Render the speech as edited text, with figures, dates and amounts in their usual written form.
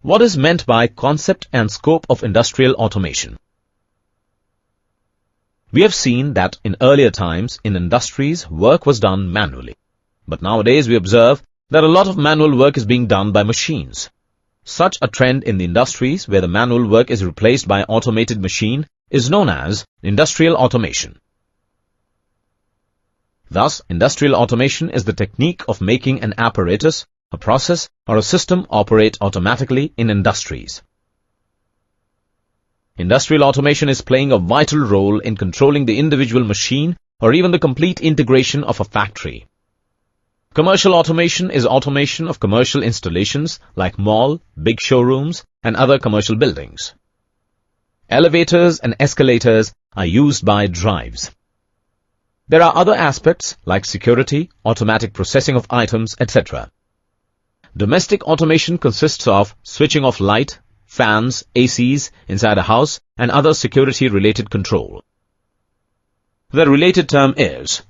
What is meant by concept and scope of industrial automation? We have seen that in earlier times in industries work was done manually. But nowadays we observe that a lot of manual work is being done by machines. Such a trend in the industries where the manual work is replaced by automated machine is known as industrial automation. Thus, industrial automation is the technique of making an apparatus, a process, or a system operate automatically in industries. Industrial automation is playing a vital role in controlling the individual machine or even the complete integration of a factory. Commercial automation is automation of commercial installations like mall, big showrooms, and other commercial buildings. Elevators and escalators are used by drives. There are other aspects like security, automatic processing of items, etc. Domestic automation consists of switching off light, fans, ACs inside a house, and other security-related control. The related term is